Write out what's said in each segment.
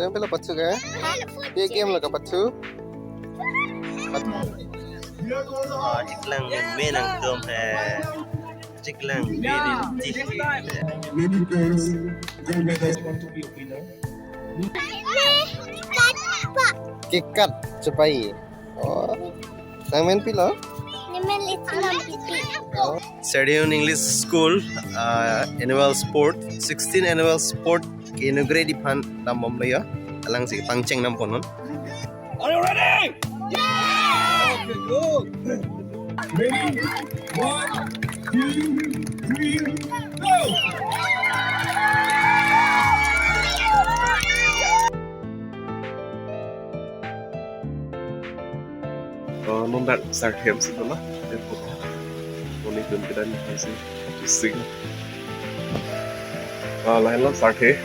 Yang pala patsu ka? Dia game lah ka patsu. Ciklang main ang tom ciklang very Many girls gold medals want to be a winner. Kikat cepai. Oh. Yang main pila? Serdion English School annual sport 16 annual sport inaugurate di pan namom laya alang si pangceng nam ponon. Are you ready? Yeah! Okay, good. Ready? 1, 2, 3, go! Non đã start hem xin đó để phụ con đi từng cái đàn hay xin xin lại nó start thế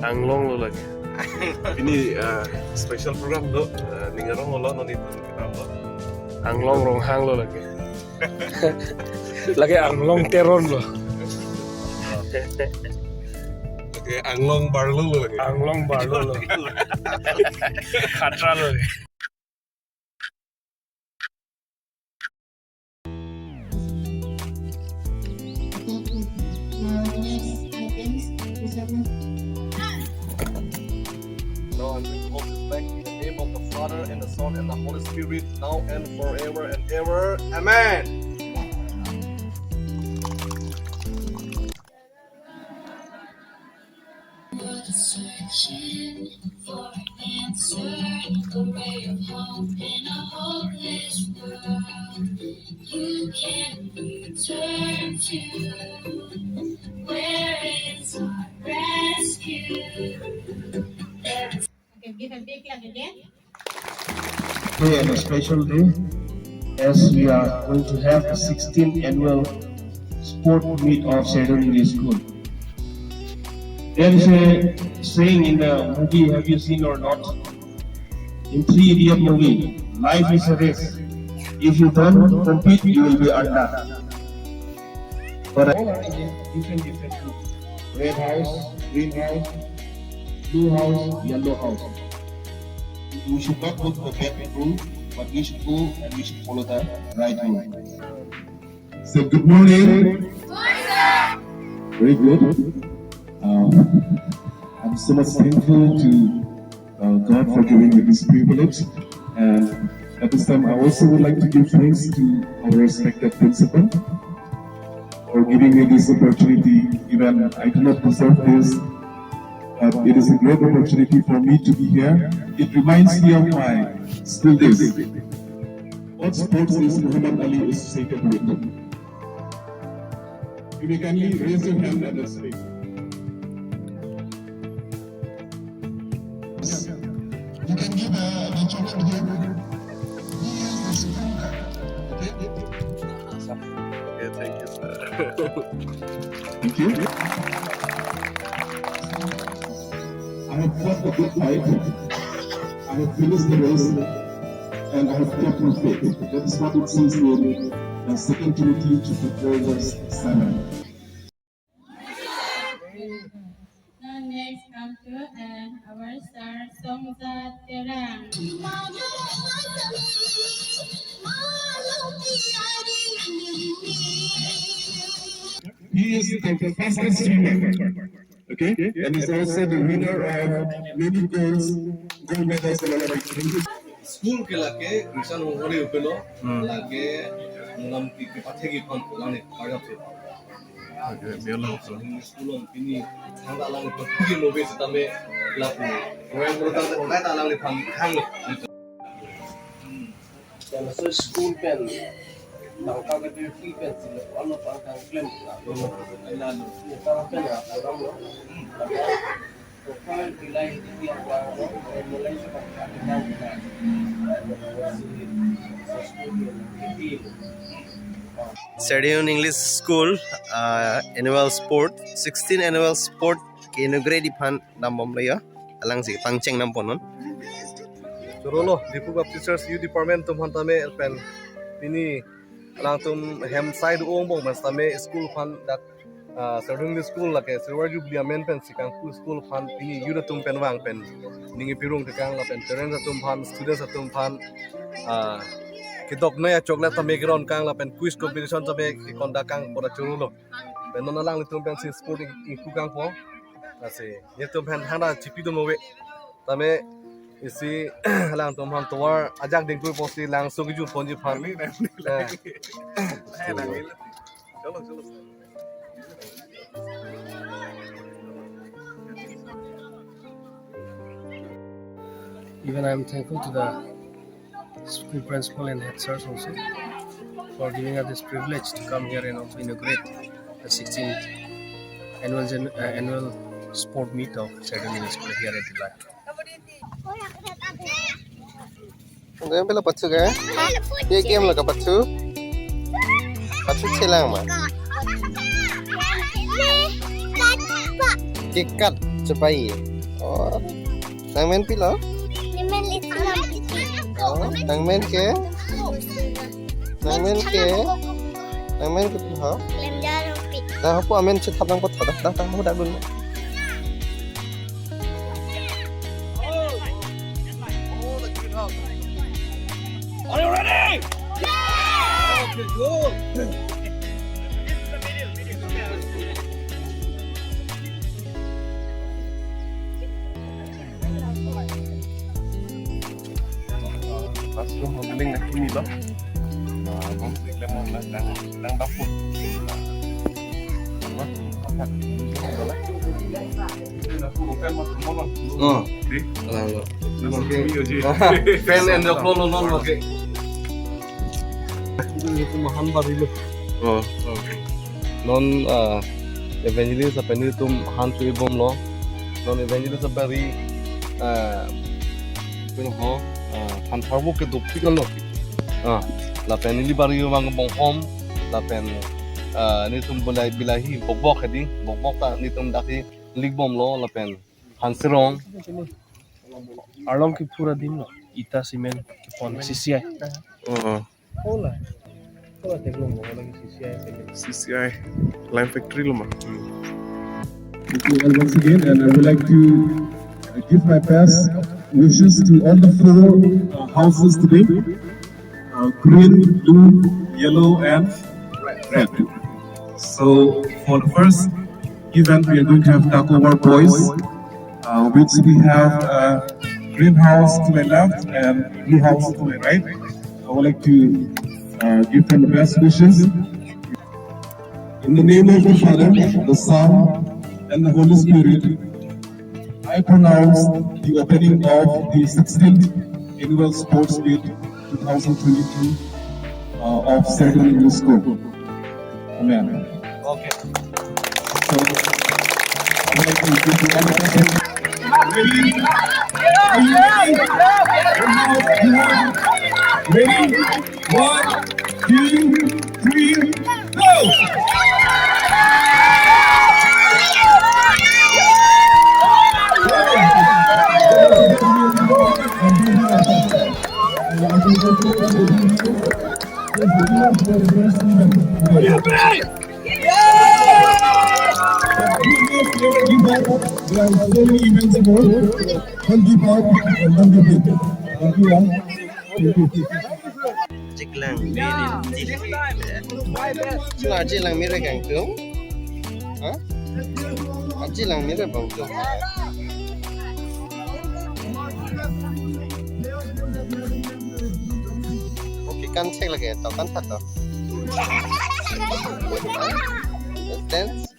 Anglong lo lagi ini special program lo ningarong lo non itu kita lo Anglong rong hang lo lagi. Lagi anglong teron lo. oke anglong bar lo lagi Anglong balo lo. Khatra lo. Now I'm going to hold this back in the name of the Father and the Son and the Holy Spirit, now and forever and ever. Amen. Searching for an answer, a ray of hope in a hopeless world. You can return to where is our rescue? Okay, give a big clap again. Today is a special day as we are going to have the 16th annual sport meet of Serdion English School. There is a saying in the movie, have you seen or not? In 3 Idiot movie, life is a race. If you don't compete, you will be undone. But all are in different groups. Red house, green house, blue house, yellow house. We should not go to the bad rule, but we should go and we should follow the right rule. So good morning. Very good. I'm so much thankful to God for giving me this privilege, and at this time I also would like to give thanks to our respected principal for giving me this opportunity. Even I do not deserve this, but it is a great opportunity for me to be here. It reminds me of my school days. What sports is Muhammad Ali associated with? You may kindly raise your hand at the stage. You can give the chocolate here. He is the speaker. Okay, thank you, sir. Thank you. I have fought a good fight. I have finished the race, and I have kept my faith. That is what it says in 2 Timothy chapter 4 verse 7. Now next come to our star Songza Terang. He is the fastest swimmer. Okay? And he's also the winner of many gold medals in Olympics. School ke lake Christian hori upelo lake mulam ki pathegi kon lane kagap se Okay, biarlah. school on ini hanga lang ko ki lobe se tame lapu royal murata ko ngai ta lang le phang hang Kalau so school pen, tangkap ke free pen sila, ano tangkap claim na, lalu tangkap pen na, orang lo, profile nilai dia apa, mulai sekarang kita Serdion English School annual sport 16 annual sport inaugurate di pan namom laya alang si pangceng nam ponon. Jorolo Dipu of Teachers U Department tum han tame pen ini lang tum hem side ong bong mas tame school fan that certain school like silver jubilee men pen sikang school fan ini yuda tum pen wang pen ningi pirung tekang la pen parents tum fan students tum fan kitok na chocolate tame ground kang la pen quiz competition tame konda kang pora Jorolo pen non lang tum pen si sport iku kang po asi ye tum pen hana chipi tum we tame isi lang tum ham tuar ajak ding kui posti lang sugi ju ponji fan Even I am thankful to the school principal and head sirs also for giving us this privilege to come here and also inaugurate the 16th annual sport meet of Saturn English School here at Dilai. Game pala patsu ga? Dia game lah patsu. Patsu celang mah. Kikat cepai. Oh, nang main pila? Oh, nang main ke? Nang main ke? Nang main ke ha? Dah aku amen cetap nang pot dah dah dulu. Classroom modeling nak ini loh. Konflik lemon lah dan dapur. Oh, lang fan and the clone non okay. itu mahan bari lo Oh, non evangelist apa ni tum han tu ibom lo non evangelist apa ri pun ho han tharbo ke dopti kan lo la pen ni bari yo mang bong hom la pen ni tum bilahi bok hedi bok ta ni tum daki ligbom lo la pen han sirong Along ki pura din lo ita simen ki pon CCI. Hola. Hola te glomo lagi CCI. CCI Lime Factory loh mah. Thank you all once again, and I would like to give my best wishes to all the four houses today: green, blue, yellow, and red. So for the first event, we are going to have Taco Bar Boys, which we have green house to my left and blue house to my right. I would like to give them the best wishes. In the name of the Father, the Son, and the Holy Spirit, I pronounce the opening of the 16th Annual Sports Meet 2022 of Saturn English School. Amen. okay So, I would like to give you all the best. Ready? Are you ready? Ready? 1, 2, 3, go! There are so many events more. Don't give up and don't give in. Thank you all. Thank you. Ciklang. Cuma aji lang mira kang tum. Ha? Aji lang mira bang tum. Okay, kan cek lagi atau kan tak tau? Dance?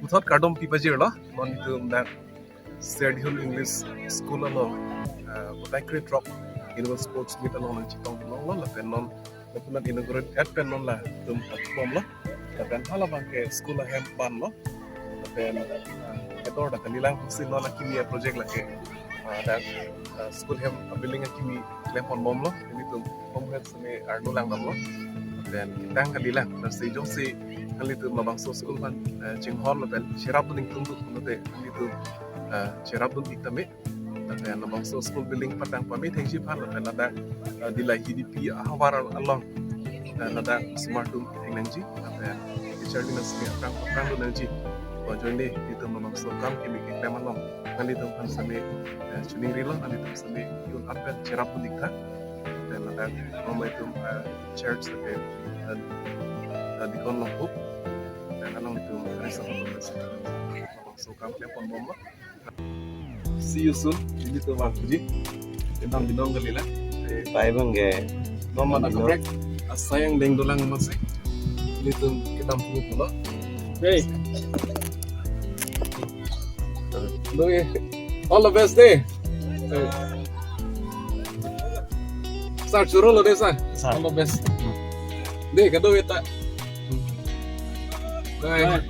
Puthot kardom pipajir lo. Non itu nak Saturn English School lo. Bakery drop. Annual Sports Meet along Chitong lo la pen non napunat inaugurate at pen non la tum atkom lo. La pen hala bangke school la hem ban lo. La pen ketor da kanilang kusin lo la kimia project la ke. Da school hem building a kimi lepon bom lo. Ini tum bom het sene arno lang lo. Dan tang kalilang dan se jo se kali tum la bangso school ban chinghon la pen sherab ning tum tu no te kali tum sherab dun itame แต่เราบอกสกูลบิลดิ้งปัดดังพอไม่ถึงชิพันเราเป็นระดับดีไลท์ GDP วาระลองระดับสมาร์ทรูมที่นั่งจีแต่ที่เชิญนักศึกษาพร้อมดูนั่งจีพอจอยนี่ที่ตัวเราบอกกันที่มีกิจกรรมลองนั่นที่ตัวพันสมัยชุนิริลนั่นที่ตัวสมัยยุนอัปเดตเชราปุดิกะแต่ระดับเราไม่ตัวเชิญสเปนdi kon lompuk dan along itu resa masuk telepon bomba see you soon jadi tuh waktu ji tentang binong galila Bye bangge. mama nak break sayang deng dolang masih itu kita perlu pula hey Doi, all the best day start suruh lo desa all the best deh kado kita bye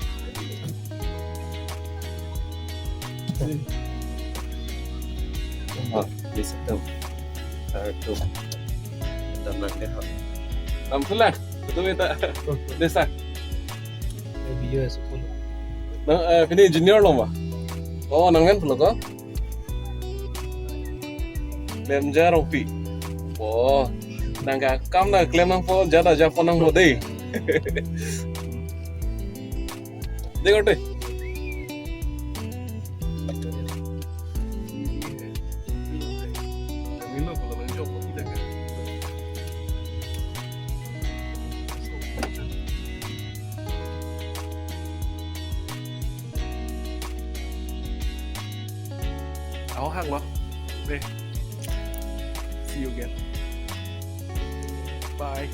Bisa tuh. Tuh. Tenang deh. Alhamdulillah, betul kita desa. Video as full. Nang ini engineer loh mbak. Oh, nangen pula kok. Lemjar opi. Oh, nangga kam na claim nang po jada Japan nang ho deh. Dengar deh. Milo kalau mencoba kopi dah kan. Áo hàng loh. Deh. See you again. Bye.